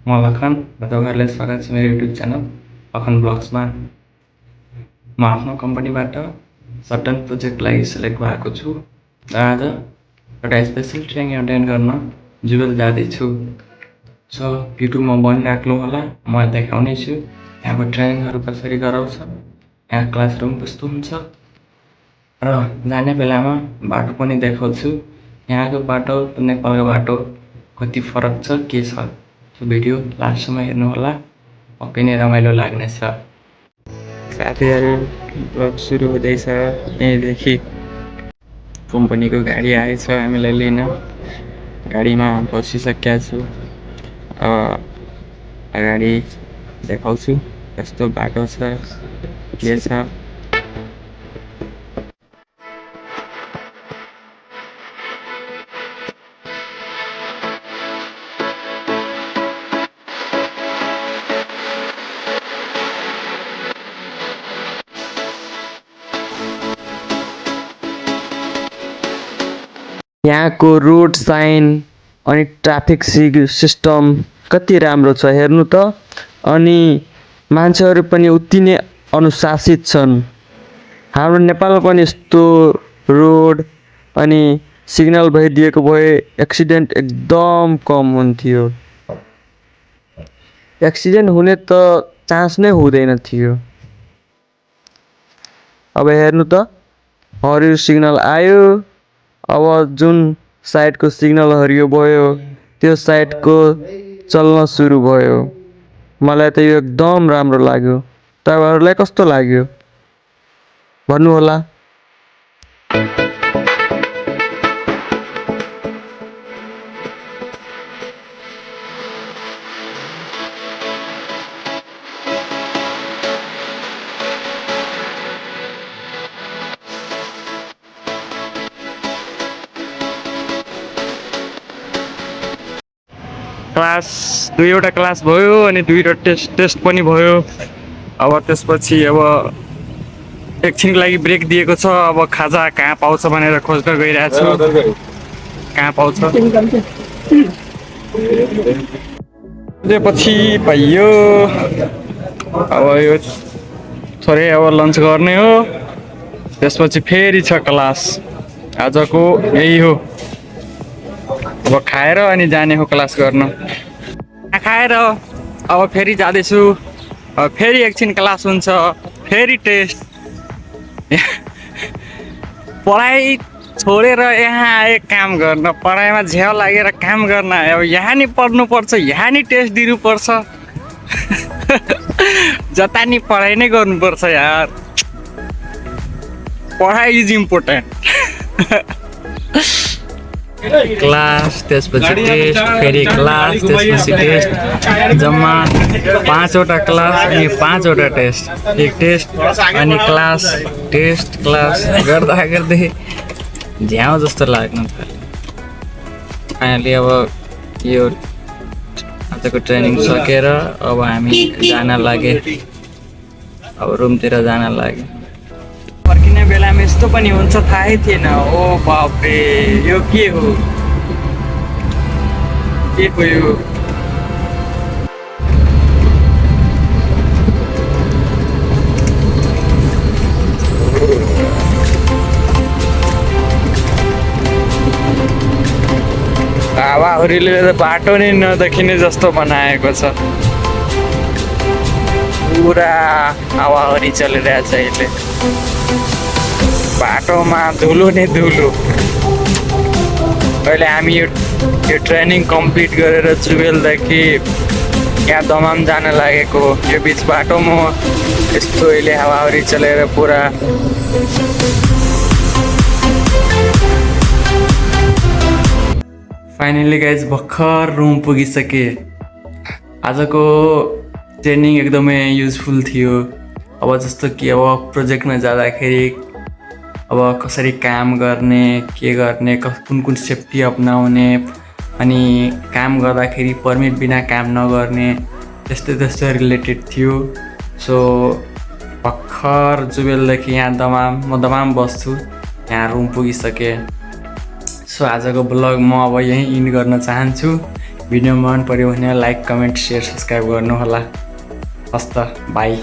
म लखन र तपाईँहरूलाई स्वागत छ मेरो युट्युब च्यानल लखन ब्लग्समा। म आफ्नो कम्पनीबाट सर्टन प्रोजेक्ट लागि सेलेक्ट भएको छु र आज एउटा स्पेसल ट्रेनिङ अटेन्ड गर्न जुबेल जाँदैछु। सो युट्युबमा बनिराख्नु होला, म देखाउने छु यहाँको ट्रेनिङहरू कसरी गराउँछ, यहाँ क्लासरुम कस्तो हुन्छ र जाने बेलामा बाटो पनि देखाउँछु। यहाँको बाटो र नेपालको बाटो कति फरक छ के छ। भिडियो लास्टसम्म हेर्नु होला, पक्कै नै रमाइलो लाग्नेछ। साथीहरू, ब्लग सुरु हुँदैछ। यहीँदेखि कम्पनीको गाडी आएछ हामीलाई लिन। गाडीमा बसिसकेका छु। अगाडि देखाउँछु कस्तो बाटो छ के छ। यहाँको रोड साइन अनि ट्राफिक सिस्टम कति राम्रो छ हेर्नु त। अनि मान्छेहरू पनि उति नै अनुशासित छन्। हाम्रो नेपालमा पनि यस्तो रोड अनि सिग्नल भइदिएको भए एक्सिडेन्ट एकदम कम हुन्थ्यो। एक्सिडेन्ट हुने त चान्स नै हुँदैन थियो। अब हेर्नु त, हरियो सिग्नल आयो। अब जुन साइडको सिग्नल हरियो भयो त्यो साइडको चल्न सुरु भयो। मलाई त यो एकदम राम्रो लाग्यो। तपाईहरुलाई कस्तो लाग्यो भन्नु होला। क्लास दुईवटा क्लास भयो अनि दुईवटा टेस्ट पनि भयो। अब त्यसपछि अब एकछिनको लागि ब्रेक दिएको छ। अब खाजा कहाँ पाउँछ भनेर खोज्न गइरहेको छु, कहाँ पाउँछ। त्यसपछि पाइयो। अब यो थोरै अब लन्च गर्ने हो, त्यसपछि फेरि छ क्लास। आजको यही हो, अब खाएर अनि जाने हो क्लास गर्न। खाएर अब फेरि जाँदैछु। अब फेरि एकछिन क्लास हुन्छ, फेरि टेस्ट। पढाइ छोडेर यहाँ आए काम गर्न, पढाइमा झ्याउ लागेर काम गर्न आयो। अब यहाँ नि पढ्नुपर्छ, यहाँ नि टेस्ट दिनुपर्छ। जता नि पढाइ नै गर्नुपर्छ यार। पढाइ इज इम्पोर्टेन्ट। क्लास, त्यसपछि टेस्ट, फेरि क्लास, त्यसपछि टेस्ट। जम्मा 5वटा क्लास अनि 5वटा टेस्ट। एक टेस्ट अनि क्लास, टेस्ट, क्लास गर्दा गर्दै झ्याउ जस्तो लाग्न थाल्यो। फाइनली अब यो आजको ट्रेनिङ सकेर अब हामी जान लागे, अब रुमतिर जान लागे। फर्किने बेलामा यस्तो पनि हुन्छ थाहै थिएन। ओ बापरे, यो के हो, के हो यो। हावाहुरीले त बाटो नै नदेखिने जस्तो बनाएको छ। पुरा हावाहुरी चलिरहेछ अहिले। बाटोमा धुलो नै धुलो। अहिले हामी यो ट्रेनिङ कम्प्लिट गरेर जुबेलदेखि यहाँ दमाम जान लागेको। यो बिच बाटोमा यस्तो अहिले हावाहुरी चलेर पुरा। फाइनली गाइज भर्खर रुम पुगिसके। आजको ट्रेनिङ एकदमै युजफुल थियो। अब जस्तो कि अब प्रोजेक्टमा जाँदाखेरि अब कसरी काम गर्ने, के गर्ने, कुन कुन सेफ्टी अपनाउने, अनि काम गर्दाखेरि पर्मिट बिना काम नगर्ने, त्यस्तो रिलेटेड थियो। सो भर्खर जुबेलदेखि यहाँ म दमाम बस्छु, यहाँ रुम पुगिसकेँ। सो आजको ब्लग म अब यहीँ इन्ड गर्न चाहन्छु। भिडियो मन पर्यो भने लाइक कमेन्ट सेयर सब्सक्राइब गर्नुहोला। हस्त बाई।